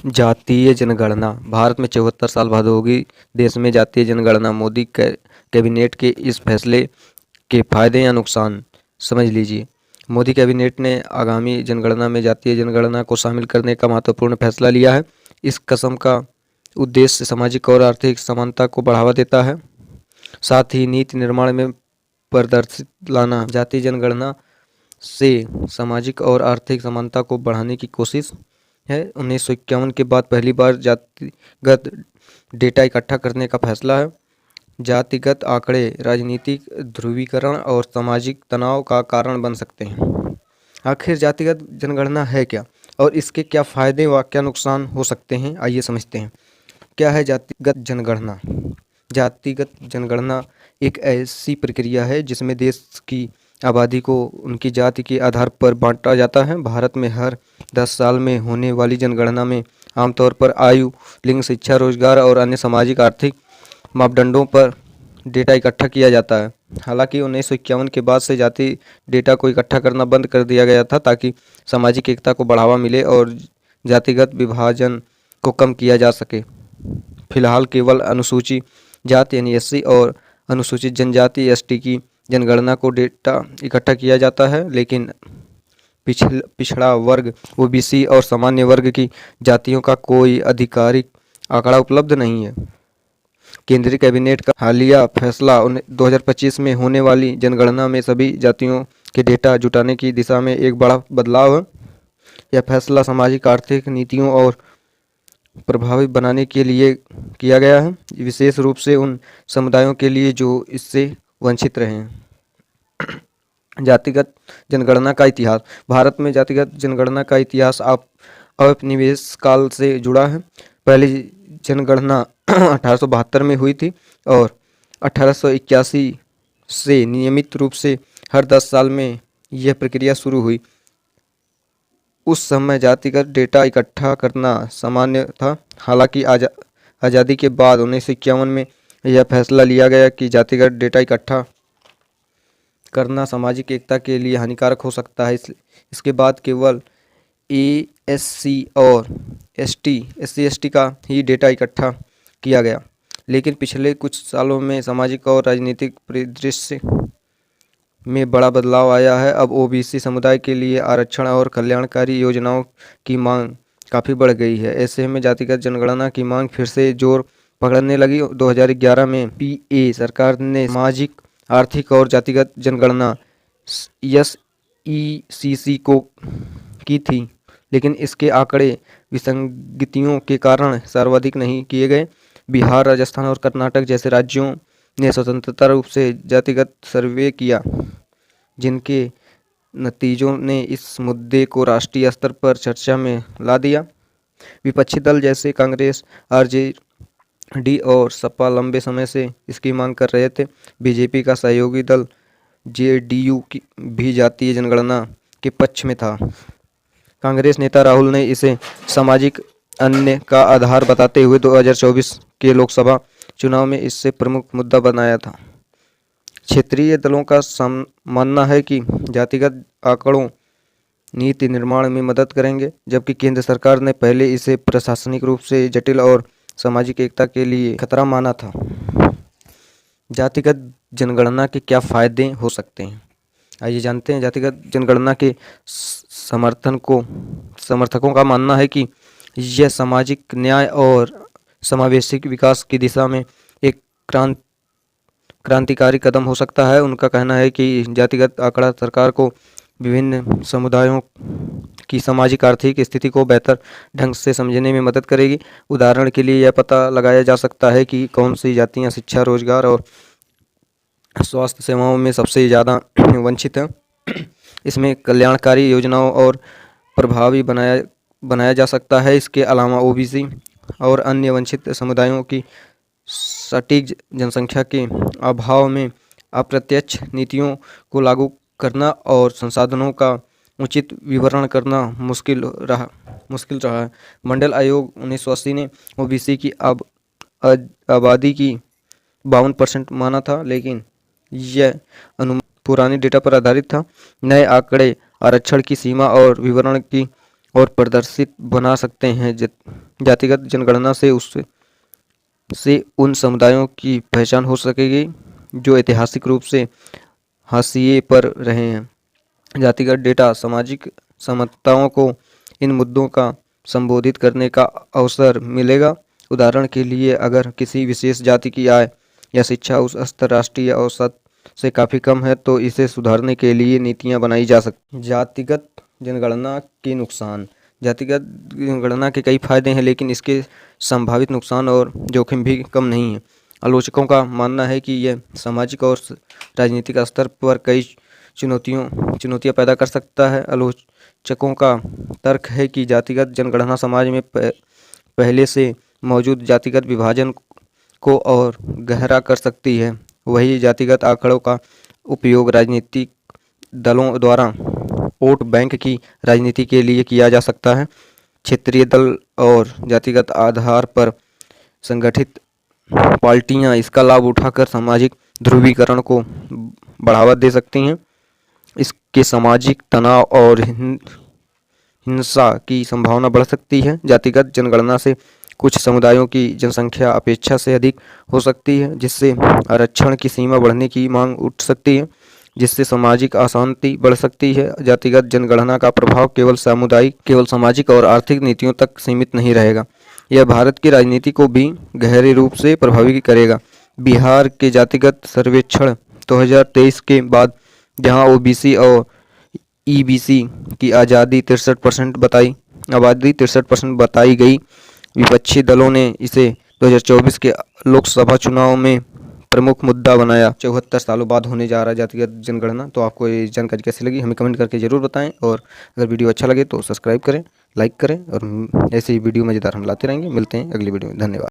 जातीय जनगणना। भारत में 74 साल बाद होगी देश में जातीय जनगणना। मोदी कैबिनेट के इस फैसले के फायदे या नुकसान समझ लीजिए। मोदी कैबिनेट ने आगामी जनगणना में जातीय जनगणना को शामिल करने का महत्वपूर्ण फैसला लिया है। इस कदम का उद्देश्य सामाजिक और आर्थिक समानता को बढ़ावा देता है, साथ ही नीति निर्माण में पारदर्शिता लाना। जातीय जनगणना से सामाजिक और आर्थिक समानता को बढ़ाने की कोशिश है। 1951 के बाद पहली बार जातिगत डेटा इकट्ठा करने का फैसला है। जातिगत आंकड़े राजनीतिक ध्रुवीकरण और सामाजिक तनाव का कारण बन सकते हैं। आखिर जातिगत जनगणना है क्या और इसके क्या फायदे व क्या नुकसान हो सकते हैं, आइए समझते हैं। क्या है जातिगत जनगणना? जातिगत जनगणना एक ऐसी प्रक्रिया है जिसमें देश की आबादी को उनकी जाति के आधार पर बांटा जाता है। भारत में हर 10 साल में होने वाली जनगणना में आमतौर पर आयु, लिंग, शिक्षा, रोजगार और अन्य सामाजिक आर्थिक मापदंडों पर डेटा इकट्ठा किया जाता है। हालांकि 1951 के बाद से जाति डेटा को इकट्ठा करना बंद कर दिया गया था ताकि सामाजिक एकता को बढ़ावा मिले और जातिगत विभाजन को कम किया जा सके। फिलहाल केवल अनुसूचित जाति यानी एससी और अनुसूचित जनजाति एसटी की जनगणना को डेटा इकट्ठा किया जाता है, लेकिन पिछड़ा वर्ग ओबीसी और सामान्य वर्ग की जातियों का कोई आधिकारिक आंकड़ा उपलब्ध नहीं है। केंद्रीय कैबिनेट का हालिया फैसला 2025 में होने वाली जनगणना में सभी जातियों के डेटा जुटाने की दिशा में एक बड़ा बदलाव है। यह फैसला सामाजिक आर्थिक नीतियों और प्रभावी बनाने के लिए किया गया है, विशेष रूप से उन समुदायों के लिए जो इससे वंचित रहे हैं। जातिगत जनगणना का इतिहास। भारत में जातिगत जनगणना का इतिहास औपनिवेश काल से जुड़ा है। पहली जनगणना 1872 में हुई थी और 1881 से नियमित रूप से हर 10 साल में यह प्रक्रिया शुरू हुई। उस समय जातिगत डेटा इकट्ठा करना सामान्य था। हालांकि आज़ादी के बाद 1951 में यह फैसला लिया गया कि जातिगत डेटा इकट्ठा करना सामाजिक एकता के लिए हानिकारक हो सकता है। इसके बाद केवल एससी और एसटी का ही डेटा इकट्ठा किया गया, लेकिन पिछले कुछ सालों में सामाजिक और राजनीतिक परिदृश्य में बड़ा बदलाव आया है। अब ओबीसी समुदाय के लिए आरक्षण और कल्याणकारी योजनाओं की मांग काफ़ी बढ़ गई है। ऐसे में जातिगत जनगणना की मांग फिर से जोर पकड़ने लगी। 2011 में पीए सरकार ने सामाजिक, आर्थिक और जातिगत जनगणना एसईसीसी को की थी, लेकिन इसके आंकड़े विसंगतियों के कारण सर्वाधिक नहीं किए गए। बिहार, राजस्थान और कर्नाटक जैसे राज्यों ने स्वतंत्रता रूप से जातिगत सर्वे किया, जिनके नतीजों ने इस मुद्दे को राष्ट्रीय स्तर पर चर्चा में ला दिया। विपक्षी दल जैसे कांग्रेस, आरजेडी और सपा लंबे समय से इसकी मांग कर रहे थे। बीजेपी का सहयोगी दल जेडीयू भी जातीय जनगणना के पक्ष में था। कांग्रेस नेता राहुल ने इसे सामाजिक अन्याय का आधार बताते हुए 2024 के लोकसभा चुनाव में इससे प्रमुख मुद्दा बनाया था। क्षेत्रीय दलों का मानना है कि जातिगत आंकड़ों नीति निर्माण में मदद करेंगे, जबकि केंद्र सरकार ने पहले इसे प्रशासनिक रूप से जटिल और सामाजिक एकता के लिए खतरा माना था। जातिगत जनगणना के क्या फायदे हो सकते हैं, आइए जानते हैं। जातिगत जनगणना के समर्थकों का मानना है कि यह सामाजिक न्याय और समावेशी विकास की दिशा में एक क्रांतिकारी कदम हो सकता है। उनका कहना है कि जातिगत आंकड़ा सरकार को विभिन्न समुदायों की सामाजिक आर्थिक स्थिति को बेहतर ढंग से समझने में मदद करेगी। उदाहरण के लिए यह पता लगाया जा सकता है कि कौन सी जातियां शिक्षा, रोजगार और स्वास्थ्य सेवाओं में सबसे ज़्यादा वंचित हैं। इसमें कल्याणकारी योजनाओं और प्रभावी बनाया जा सकता है। इसके अलावा ओबीसी और अन्य वंचित समुदायों की सटीक जनसंख्या के अभाव में अप्रत्यक्ष नीतियों को लागू करना और संसाधनों का उचित विवरण करना मुश्किल रहा है। मंडल आयोग 1980 ने ओबीसी की आबादी की 52% माना था, लेकिन यह अनुमान पुराने डेटा पर आधारित था। नए आंकड़े आरक्षण की सीमा और विवरण की और प्रदर्शित बना सकते हैं। जातिगत जनगणना से उन समुदायों की पहचान हो सकेगी जो ऐतिहासिक रूप से हाशिए पर रहे हैं। जातिगत डेटा सामाजिक समताओं को इन मुद्दों का संबोधित करने का अवसर मिलेगा। उदाहरण के लिए, अगर किसी विशेष जाति की आय या शिक्षा उस अंतर्राष्ट्रीय औसत से काफ़ी कम है तो इसे सुधारने के लिए नीतियां बनाई जा सकती। जातिगत जनगणना के नुकसान। जातिगत जनगणना के कई फायदे हैं, लेकिन इसके संभावित नुकसान और जोखिम भी कम नहीं है। आलोचकों का मानना है कि यह सामाजिक और राजनीतिक स्तर पर कई चुनौतियां पैदा कर सकता है। आलोचकों का तर्क है कि जातिगत जनगणना समाज में पहले से मौजूद जातिगत विभाजन को और गहरा कर सकती है। वही जातिगत आंकड़ों का उपयोग राजनीतिक दलों द्वारा वोट बैंक की राजनीति के लिए किया जा सकता है। क्षेत्रीय दल और जातिगत आधार पर संगठित पार्टियां इसका लाभ उठाकर सामाजिक ध्रुवीकरण को बढ़ावा दे सकती हैं। इसके सामाजिक तनाव और हिंसा की संभावना बढ़ सकती है। जातिगत जनगणना से कुछ समुदायों की जनसंख्या अपेक्षा से अधिक हो सकती है, जिससे आरक्षण की सीमा बढ़ने की मांग उठ सकती है, जिससे सामाजिक अशांति बढ़ सकती है। जातिगत जनगणना का प्रभाव केवल सामाजिक और आर्थिक नीतियों तक सीमित नहीं रहेगा, यह भारत की राजनीति को भी गहरे रूप से प्रभावित करेगा। बिहार के जातिगत सर्वेक्षण 2023 के बाद, जहां ओबीसी और ईबीसी की आबादी 63% बताई गई, विपक्षी दलों ने इसे 2024 के लोकसभा चुनाव में प्रमुख मुद्दा बनाया। 74 सालों बाद होने जा रहा है जातिगत जनगणना। तो आपको ये जानकारी कैसी लगी हमें कमेंट करके ज़रूर बताएं, और अगर वीडियो अच्छा लगे तो सब्सक्राइब करें, लाइक करें, और ऐसे ही वीडियो मज़ेदार हम लाते रहेंगे। मिलते हैं अगली वीडियो में। धन्यवाद।